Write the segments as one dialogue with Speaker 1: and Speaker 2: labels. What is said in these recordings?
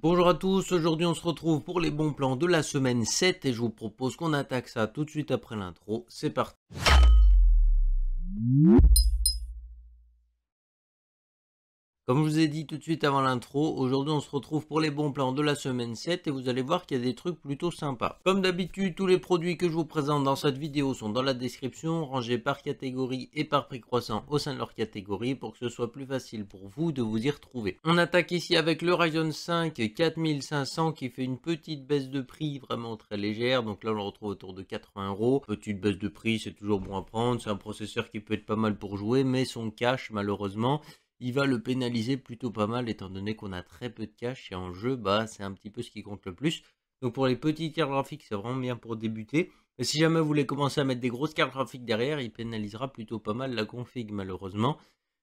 Speaker 1: Bonjour à tous, aujourd'hui on se retrouve pour les bons plans de la semaine 7 et je vous propose qu'on attaque ça tout de suite après l'intro. C'est parti. Comme je vous ai dit tout de suite avant l'intro, aujourd'hui on se retrouve pour les bons plans de la semaine 7 et vous allez voir qu'il y a des trucs plutôt sympas. Comme d'habitude, tous les produits que je vous présente dans cette vidéo sont dans la description, rangés par catégorie et par prix croissant au sein de leur catégorie pour que ce soit plus facile pour vous de vous y retrouver. On attaque ici avec le Ryzen 5 4500 qui fait une petite baisse de prix vraiment très légère, donc là on le retrouve autour de 80 €. Petite baisse de prix, c'est toujours bon à prendre, c'est un processeur qui peut être pas mal pour jouer, mais son cache malheureusement il va le pénaliser plutôt pas mal étant donné qu'on a très peu de cash et en jeu, bah, c'est un petit peu ce qui compte le plus. Donc pour les petites cartes graphiques, c'est vraiment bien pour débuter. Mais si jamais vous voulez commencer à mettre des grosses cartes graphiques derrière, il pénalisera plutôt pas mal la config malheureusement.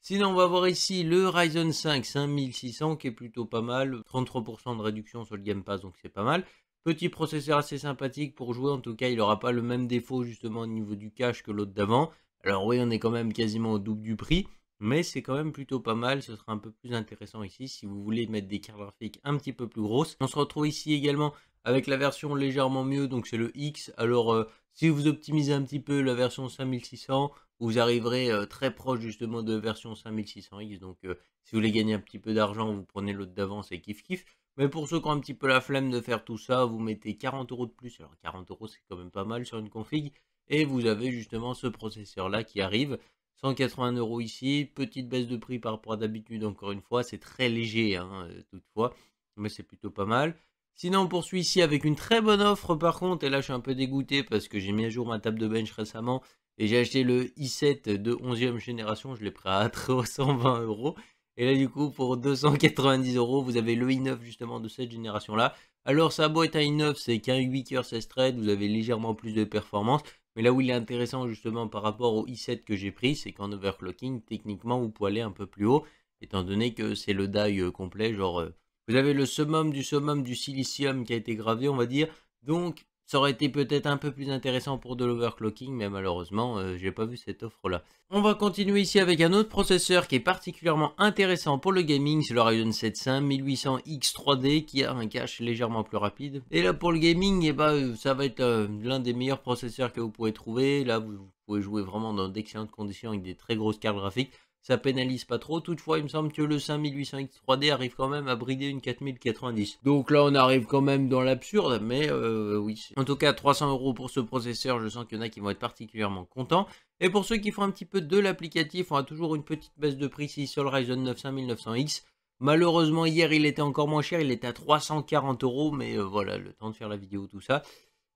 Speaker 1: Sinon, on va voir ici le Ryzen 5 5600 qui est plutôt pas mal. 33% de réduction sur le Game Pass, donc c'est pas mal. Petit processeur assez sympathique pour jouer, en tout cas il n'aura pas le même défaut justement au niveau du cache que l'autre d'avant. Alors oui, on est quand même quasiment au double du prix. Mais c'est quand même plutôt pas mal, ce sera un peu plus intéressant ici si vous voulez mettre des cartes graphiques un petit peu plus grosses. On se retrouve ici également avec la version légèrement mieux, donc c'est le X. Alors si vous optimisez un petit peu la version 5600, vous arriverez très proche justement de version 5600X. Donc si vous voulez gagner un petit peu d'argent, vous prenez l'autre d'avant, c'est kiff kiff. Mais pour ceux qui ont un petit peu la flemme de faire tout ça, vous mettez 40 € de plus. Alors 40 € c'est quand même pas mal sur une config. Et vous avez justement ce processeur là qui arrive. 180 € ici, petite baisse de prix par rapport à d'habitude, encore une fois, c'est très léger, hein, toutefois, mais c'est plutôt pas mal. Sinon, on poursuit ici avec une très bonne offre par contre, et là je suis un peu dégoûté parce que j'ai mis à jour ma table de bench récemment, et j'ai acheté le i7 de 11e génération, je l'ai pris à 320 €, et là du coup pour 290 €, vous avez le i9 justement de cette génération-là. Alors ça a beau être un i9, c'est qu'un 8 coeurs 16 threads, vous avez légèrement plus de performance, mais là où il est intéressant justement par rapport au i7 que j'ai pris, c'est qu'en overclocking, techniquement, vous pouvez aller un peu plus haut, étant donné que c'est le die complet, genre, vous avez le summum du silicium qui a été gravé, on va dire, donc ça aurait été peut-être un peu plus intéressant pour de l'overclocking, mais malheureusement, j'ai pas vu cette offre-là. On va continuer ici avec un autre processeur qui est particulièrement intéressant pour le gaming, c'est le Ryzen 7 5800X 3D qui a un cache légèrement plus rapide. Et là pour le gaming, eh ben, ça va être l'un des meilleurs processeurs que vous pouvez trouver. Là vous pouvez jouer vraiment dans d'excellentes conditions avec des très grosses cartes graphiques. Ça pénalise pas trop, toutefois il me semble que le 5800X 3D arrive quand même à brider une 4090. Donc là on arrive quand même dans l'absurde, mais oui. En tout cas 300 € pour ce processeur, je sens qu'il y en a qui vont être particulièrement contents. Et pour ceux qui font un petit peu de l'applicatif, on a toujours une petite baisse de prix ici sur le Ryzen 9 5900X. Malheureusement hier il était encore moins cher, il était à 340 €, mais voilà, le temps de faire la vidéo, tout ça.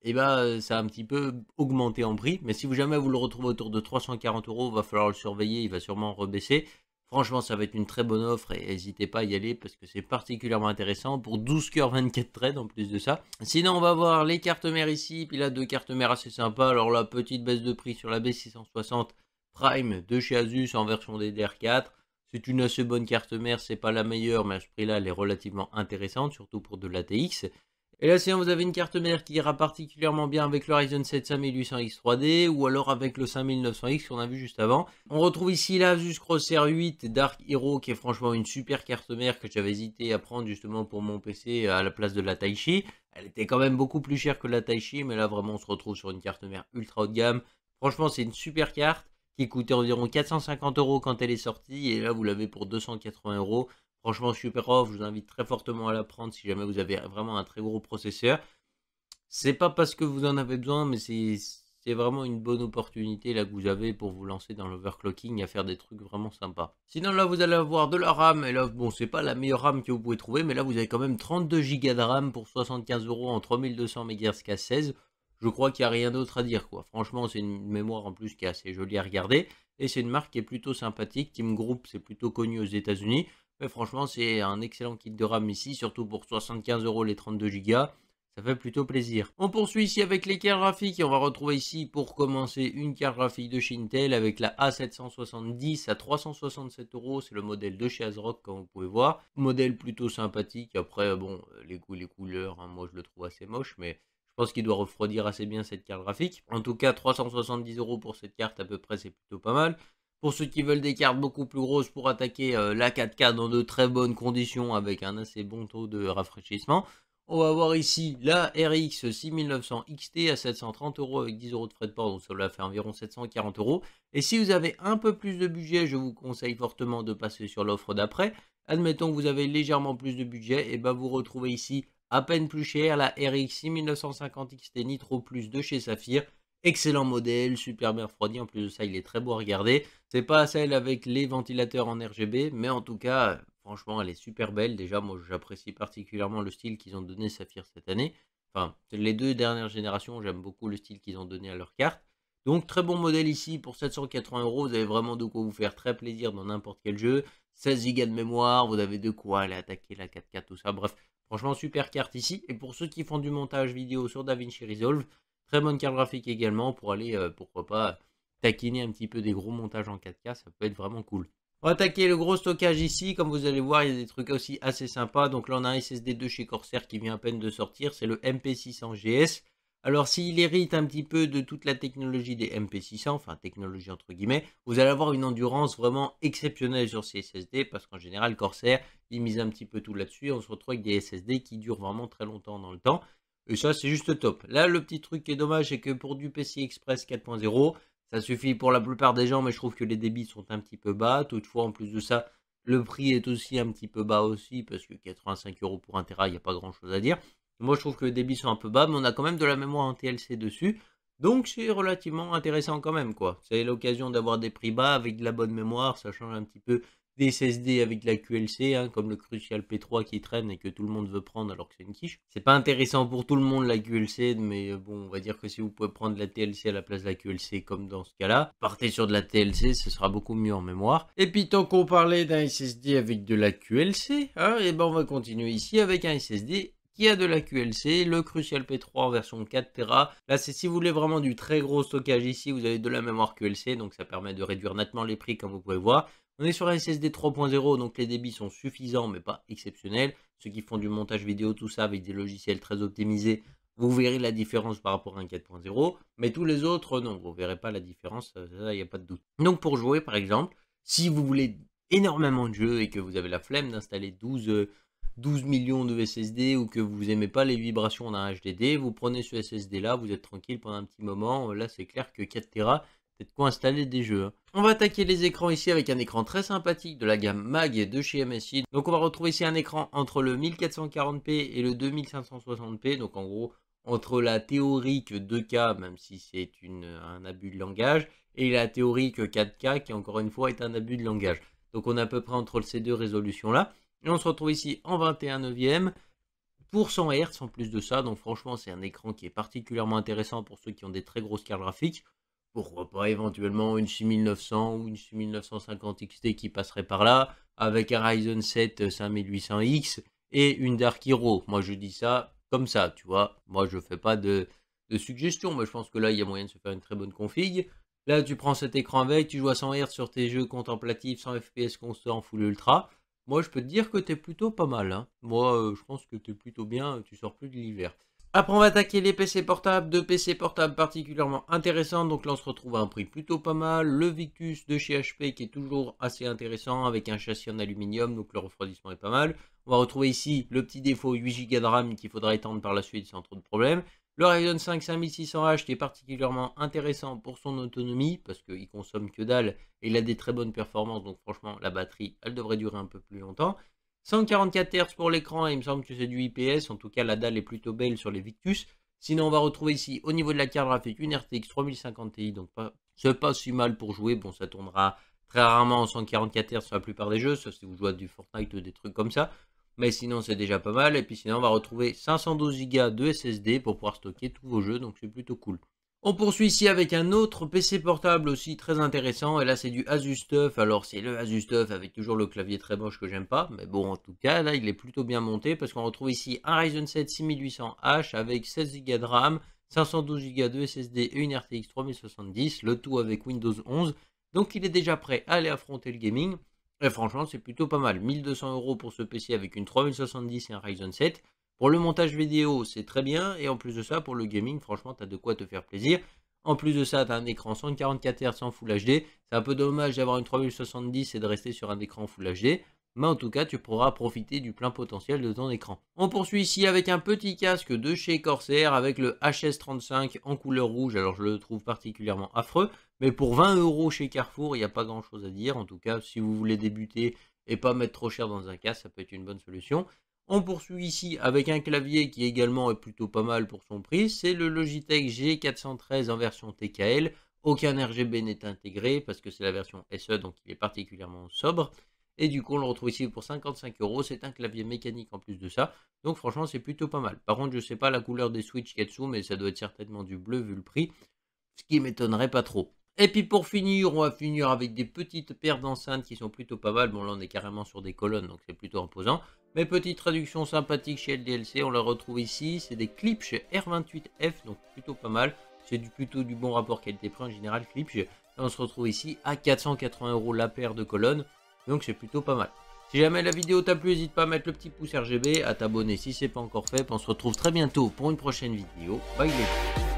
Speaker 1: Et bah ça a un petit peu augmenté en prix. Mais si vous jamais vous le retrouvez autour de 340 €, il va falloir le surveiller, il va sûrement rebaisser. Franchement, ça va être une très bonne offre et n'hésitez pas à y aller parce que c'est particulièrement intéressant pour 12 coeurs 24 threads en plus de ça. Sinon, on va voir les cartes mères ici, puis là deux cartes mères assez sympas. Alors la petite baisse de prix sur la B660 Prime de chez Asus en version DDR4. C'est une assez bonne carte mère, c'est pas la meilleure, mais à ce prix-là, elle est relativement intéressante, surtout pour de l'ATX. Et là, sinon, vous avez une carte mère qui ira particulièrement bien avec le Ryzen 7 5800X 3D ou alors avec le 5900X qu'on a vu juste avant. On retrouve ici la Asus Crosshair 8 Dark Hero qui est franchement une super carte mère que j'avais hésité à prendre justement pour mon PC à la place de la Taichi. Elle était quand même beaucoup plus chère que la Taichi, mais là vraiment on se retrouve sur une carte mère ultra haut de gamme. Franchement, c'est une super carte qui coûtait environ 450 € quand elle est sortie et là vous l'avez pour 280 €. Franchement, super off, je vous invite très fortement à la prendre si jamais vous avez vraiment un très gros processeur. C'est pas parce que vous en avez besoin, mais c'est vraiment une bonne opportunité là que vous avez pour vous lancer dans l'overclocking et à faire des trucs vraiment sympas. Sinon là vous allez avoir de la RAM, et là bon c'est pas la meilleure RAM que vous pouvez trouver, mais là vous avez quand même 32 Go de RAM pour 75 € en 3200 MHz K16. Je crois qu'il n'y a rien d'autre à dire quoi. Franchement c'est une mémoire en plus qui est assez jolie à regarder, et c'est une marque qui est plutôt sympathique. Team Group c'est plutôt connu aux États-Unis. Mais franchement, c'est un excellent kit de RAM ici, surtout pour 75 € les 32 Go. Ça fait plutôt plaisir. On poursuit ici avec les cartes graphiques et on va retrouver ici pour commencer une carte graphique de chez Intel avec la A770 à 367 €. C'est le modèle de chez ASRock comme vous pouvez voir. Modèle plutôt sympathique. Après, bon, les goûts, les couleurs, hein, moi je le trouve assez moche, mais je pense qu'il doit refroidir assez bien cette carte graphique. En tout cas, 370 € pour cette carte à peu près, c'est plutôt pas mal. Pour ceux qui veulent des cartes beaucoup plus grosses pour attaquer la 4K dans de très bonnes conditions avec un assez bon taux de rafraîchissement, on va voir ici la RX 6900 XT à 730 € avec 10 € de frais de port, donc ça va faire environ 740 €. Et si vous avez un peu plus de budget, je vous conseille fortement de passer sur l'offre d'après. Admettons que vous avez légèrement plus de budget, et ben vous retrouvez ici à peine plus cher la RX 6950 XT Nitro Plus de chez Saphir. Excellent modèle, super bien refroidi, en plus de ça il est très beau à regarder. C'est pas celle avec les ventilateurs en RGB, mais en tout cas, franchement elle est super belle. Déjà moi j'apprécie particulièrement le style qu'ils ont donné Saphir cette année. Enfin, les 2 dernières générations, j'aime beaucoup le style qu'ils ont donné à leur carte. Donc très bon modèle ici pour 780 €, vous avez vraiment de quoi vous faire très plaisir dans n'importe quel jeu. 16 Go de mémoire, vous avez de quoi aller attaquer la 4K, tout ça, bref. Franchement super carte ici. Et pour ceux qui font du montage vidéo sur DaVinci Resolve, très bonne carte graphique également pour aller, pourquoi pas, taquiner un petit peu des gros montages en 4K, ça peut être vraiment cool. On va attaquer le gros stockage ici, comme vous allez voir, il y a des trucs aussi assez sympas. Donc là on a un SSD 2 chez Corsair qui vient à peine de sortir, c'est le MP600GS. Alors s'il hérite un petit peu de toute la technologie des MP600, enfin technologie entre guillemets, vous allez avoir une endurance vraiment exceptionnelle sur ces SSD, parce qu'en général Corsair, il mise un petit peu tout là-dessus, et on se retrouve avec des SSD qui durent vraiment très longtemps dans le temps. Et ça, c'est juste top. Là, le petit truc qui est dommage, c'est que pour du PCI Express 4.0, ça suffit pour la plupart des gens, mais je trouve que les débits sont un petit peu bas. Toutefois, en plus de ça, le prix est aussi un petit peu bas aussi, parce que 85 € pour 1 Tera, il n'y a pas grand chose à dire. Moi, je trouve que les débits sont un peu bas, mais on a quand même de la mémoire en TLC dessus. Donc, c'est relativement intéressant quand même, quoi. C'est l'occasion d'avoir des prix bas avec de la bonne mémoire, ça change un petit peu des SSD avec de la QLC, hein, comme le Crucial P3 qui traîne et que tout le monde veut prendre alors que c'est une quiche. C'est pas intéressant pour tout le monde la QLC, mais bon, on va dire que si vous pouvez prendre la TLC à la place de la QLC, comme dans ce cas-là, partez sur de la TLC, ce sera beaucoup mieux en mémoire. Et puis tant qu'on parlait d'un SSD avec de la QLC, hein, et ben on va continuer ici avec un SSD qui a de la QLC, le Crucial P3 en version 4 Tera. Là, c'est si vous voulez vraiment du très gros stockage ici, vous avez de la mémoire QLC, donc ça permet de réduire nettement les prix comme vous pouvez voir. On est sur un SSD 3.0, donc les débits sont suffisants, mais pas exceptionnels. Ceux qui font du montage vidéo, tout ça, avec des logiciels très optimisés, vous verrez la différence par rapport à un 4.0. Mais tous les autres, non, vous ne verrez pas la différence, ça, il n'y a pas de doute. Donc pour jouer, par exemple, si vous voulez énormément de jeux et que vous avez la flemme d'installer 12 millions de SSD ou que vous aimez pas les vibrations d'un HDD, vous prenez ce SSD là, vous êtes tranquille pendant un petit moment. Là, c'est clair que 4 Tera, c'est de quoi installer des jeux. Hein. On va attaquer les écrans ici avec un écran très sympathique de la gamme MAG de chez MSI. Donc on va retrouver ici un écran entre le 1440p et le 2560p. Donc en gros, entre la théorique 2K, même si c'est un abus de langage, et la théorique 4K qui encore une fois est un abus de langage. Donc on est à peu près entre ces deux résolutions là. Et on se retrouve ici en 21/9 pour 100 Hz en plus de ça. Donc franchement, c'est un écran qui est particulièrement intéressant pour ceux qui ont des très grosses cartes graphiques. Pourquoi pas éventuellement une 6900 ou une 6950 XT qui passerait par là, avec un Ryzen 7 5800X et une Dark Hero. Moi je dis ça comme ça, tu vois. Moi je fais pas de suggestions, mais je pense que là il y a moyen de se faire une très bonne config. Là tu prends cet écran avec, tu joues à 100 Hz sur tes jeux contemplatifs, 100 FPS constant, full ultra. Moi je peux te dire que t'es plutôt pas mal. Hein. Moi je pense que t'es plutôt bien, tu sors plus de l'hiver. Après, on va attaquer les PC portables, deux PC portables particulièrement intéressants. Donc là, on se retrouve à un prix plutôt pas mal. Le Victus de chez HP qui est toujours assez intéressant avec un châssis en aluminium, donc le refroidissement est pas mal. On va retrouver ici le petit défaut 8 Go de RAM qu'il faudra étendre par la suite sans trop de problèmes. Le Ryzen 5 5600H qui est particulièrement intéressant pour son autonomie parce qu'il consomme que dalle et il a des très bonnes performances. Donc franchement, la batterie, elle devrait durer un peu plus longtemps. 144 Hz pour l'écran, il me semble que c'est du IPS, en tout cas la dalle est plutôt belle sur les Victus. Sinon on va retrouver ici au niveau de la carte graphique une RTX 3050 Ti, donc c'est pas si mal pour jouer, bon ça tournera très rarement en 144 Hz sur la plupart des jeux, sauf si vous jouez à du Fortnite ou des trucs comme ça. Mais sinon c'est déjà pas mal, et puis sinon on va retrouver 512 Go de SSD pour pouvoir stocker tous vos jeux, donc c'est plutôt cool. On poursuit ici avec un autre PC portable aussi très intéressant, et là c'est du Asus TUF. Alors c'est le Asus TUF avec toujours le clavier très moche que j'aime pas, mais bon en tout cas là il est plutôt bien monté parce qu'on retrouve ici un Ryzen 7 6800H avec 16 Go de RAM, 512 Go de SSD et une RTX 3070, le tout avec Windows 11, donc il est déjà prêt à aller affronter le gaming, et franchement c'est plutôt pas mal, 1200 € pour ce PC avec une 3070 et un Ryzen 7. Pour le montage vidéo, c'est très bien. Et en plus de ça, pour le gaming, franchement, tu as de quoi te faire plaisir. En plus de ça, tu as un écran 144 Hz en Full HD. C'est un peu dommage d'avoir une 3070 et de rester sur un écran Full HD. Mais en tout cas, tu pourras profiter du plein potentiel de ton écran. On poursuit ici avec un petit casque de chez Corsair avec le HS35 en couleur rouge. Alors je le trouve particulièrement affreux. Mais pour 20 € chez Carrefour, il n'y a pas grand chose à dire. En tout cas, si vous voulez débuter et pas mettre trop cher dans un casque, ça peut être une bonne solution. On poursuit ici avec un clavier qui également est plutôt pas mal pour son prix. C'est le Logitech G413 en version TKL. Aucun RGB n'est intégré parce que c'est la version SE, donc il est particulièrement sobre. Et du coup, on le retrouve ici pour 55 €. C'est un clavier mécanique en plus de ça. Donc franchement, c'est plutôt pas mal. Par contre, je sais pas la couleur des switches qu'il y a dessous, mais ça doit être certainement du bleu vu le prix. Ce qui m'étonnerait pas trop. Et puis pour finir, on va finir avec des petites paires d'enceintes qui sont plutôt pas mal. Bon là on est carrément sur des colonnes, donc c'est plutôt imposant. Mais petite traduction sympathique chez LDLC, on la retrouve ici. C'est des clips chez R28F, donc plutôt pas mal. C'est plutôt du bon rapport qualité-prix en général, clips. Et on se retrouve ici à 480 € la paire de colonnes. Donc c'est plutôt pas mal. Si jamais la vidéo t'a plu, n'hésite pas à mettre le petit pouce RGB, à t'abonner si c'est pas encore fait. On se retrouve très bientôt pour une prochaine vidéo. Bye les gars.